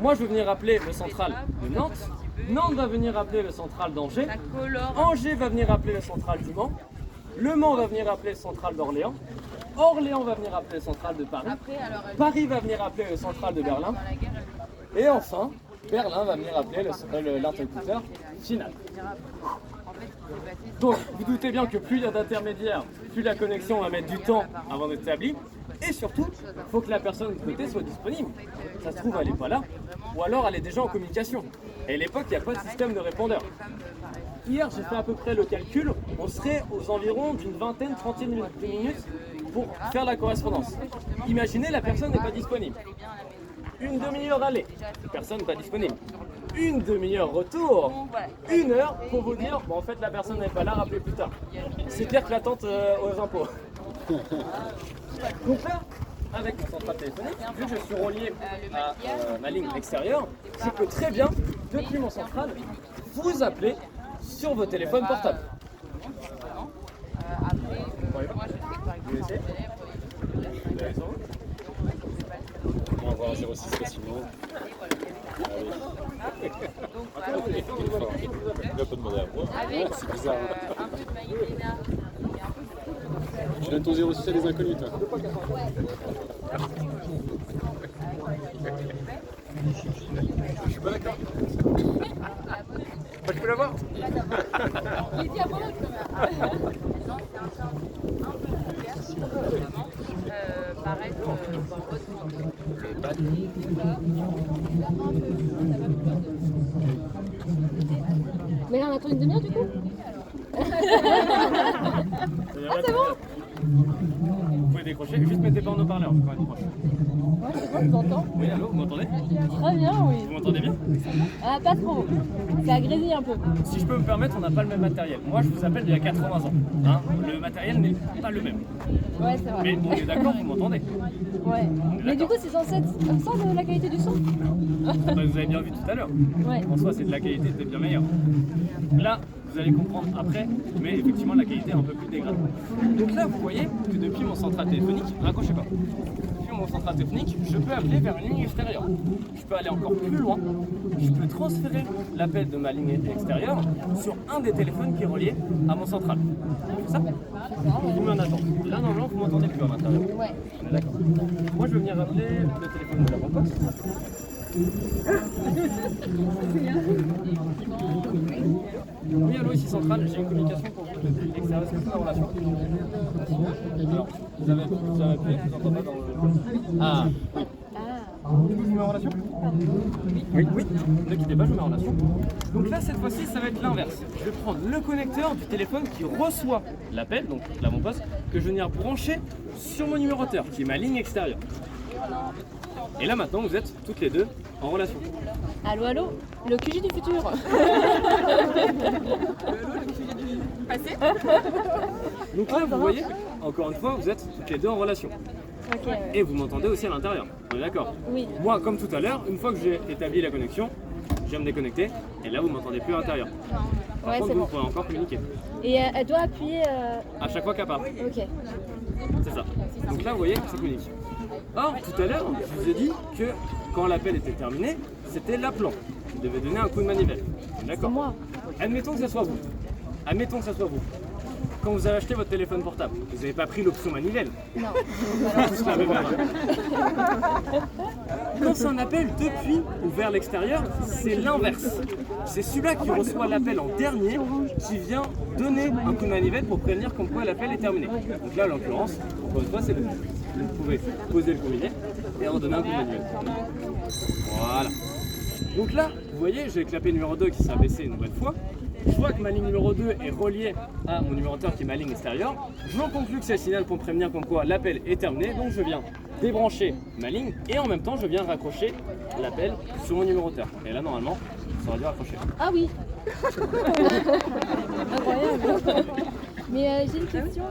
Moi, je vais venir appeler le central de Nantes. Nantes va venir appeler le central d'Angers. Angers va venir appeler le central du Mans. Le Mans va venir appeler le central d'Orléans. Orléans va venir appeler le central de Paris. Paris va venir appeler le central de Berlin. Et enfin, Berlin va venir appeler l'interlocuteur final. Donc, vous doutez bien que plus il y a d'intermédiaires, plus la connexion va mettre du temps avant d'être établie. Et surtout, il faut que la personne de côté soit disponible. Ça se trouve, elle n'est pas là, ou alors elle est déjà en communication. Et à l'époque, il n'y a pas de système de répondeur. Hier, j'ai fait à peu près le calcul, on serait aux environs d'une vingtaine, trentaine de minutes pour faire la correspondance. Imaginez, la personne n'est pas disponible. Une demi-heure aller, personne n'est pas disponible. Une demi-heure retour, 1 heure pour vous dire, bon en fait la personne n'est pas là, rappelez plus tard. C'est pire que l'attente aux impôts. Donc là, avec mon central téléphonique, vu que je suis relié à ma ligne extérieure, je peux très bien, depuis mon central, vous appeler sur vos téléphones portables. Vous essayez ? On va avoir un 06 facilement. Il va pas demander à moi. C'est bizarre. Tu donnes ton 06 à des inconnus, toi. Je suis pas d'accord. Je peux l'avoir ? Il dit à moi paraître mais là on attend une demi-heure du coup. Ah c'est bon. Vous pouvez décrocher, juste mettez pas en haut-parleur quand elle décroche. Ouais, c'est bon, je vous entends. Oui, allô, vous m'entendez ? Très bien, oui. Vous m'entendez bien ? Ah, pas trop. Ça grésille un peu. Si je peux me permettre, on n'a pas le même matériel. Moi, je vous appelle il y a 80 ans. Hein, le matériel n'est pas le même. Ouais, c'est vrai. Mais on est d'accord, vous m'entendez ? Ouais. Mais du coup, c'est censé être comme ça de la qualité du son. Bah, vous avez bien vu tout à l'heure. Ouais. En soi, c'est de la qualité, c'est bien meilleur. Là, vous allez comprendre après, mais effectivement, la qualité est un peu plus dégradée. Donc là, vous voyez que depuis mon central téléphonique, raccrochez pas. Depuis mon central téléphonique, je peux appeler vers une ligne extérieure. Je peux aller encore plus loin. Je peux transférer l'appel de ma ligne extérieure sur un des téléphones qui est relié à mon central. C'est ça ? Je vous mets en attente. Là, normalement, vous m'entendez plus à l'intérieur. Ouais. On est d'accord. Moi, je vais venir appeler le téléphone de la poste. Oui, allô, ici Centrale, j'ai une communication pour vous depuis l'extérieur. Est-ce que c'est la relation ? Alors, vous avez appelé, je vous entends pas dans le... Ah, oui. Du coup, je vous mets en relation ? Oui, oui. Ne quittez pas, je vous mets en relation. Donc là, cette fois-ci, ça va être l'inverse. Je vais prendre le connecteur du téléphone qui reçoit l'appel, donc là, mon poste, que je vais venir brancher sur mon numéroteur, qui est ma ligne extérieure. Et là, maintenant, vous êtes toutes les deux en relation. Allô, allô, le QG du futur. Passé. Donc là, vous voyez, encore une fois, vous êtes toutes les deux en relation. Ok, ouais. Et vous m'entendez aussi à l'intérieur. On est d'accord ? Oui. Moi, comme tout à l'heure, une fois que j'ai établi la connexion, je viens me déconnecter. Et là, vous m'entendez plus à l'intérieur. Par Ouais, contre, c'est vous bon. pourrez encore communiquer. Et elle doit appuyer. À chaque fois qu'elle part. Ok. C'est ça. Donc là, vous voyez, ça communique. Or, tout à l'heure, je vous ai dit que quand l'appel était terminé, c'était l'appelant qui devait donner un coup de manivelle. D'accord. C'est moi. Admettons que ce soit vous. Admettons que ce soit vous. Quand vous avez acheté votre téléphone portable, vous n'avez pas pris l'option manivelle. Non. Tous la même erreur. Quand c'est un appel depuis ou vers l'extérieur, c'est l'inverse. C'est celui-là qui reçoit l'appel en dernier qui vient donner un coup de manivelle pour prévenir comme quoi l'appel est terminé. Donc là, en l'occurrence, encore une fois, c'est vous. Vous pouvez poser le combiné et en donner un coup de manivelle. Voilà. Donc là, vous voyez, j'ai le clapet numéro 2 qui s'est abaissé une nouvelle fois. Je vois que ma ligne numéro 2 est reliée à mon numéroteur qui est ma ligne extérieure. J'en conclus que c'est le signal pour me prévenir comme quoi l'appel est terminé. Donc je viens débrancher ma ligne et en même temps je viens raccrocher l'appel sur mon numéroteur. Et là normalement, ça aurait dû raccrocher. Ah oui. Incroyable. Mais j'ai une question.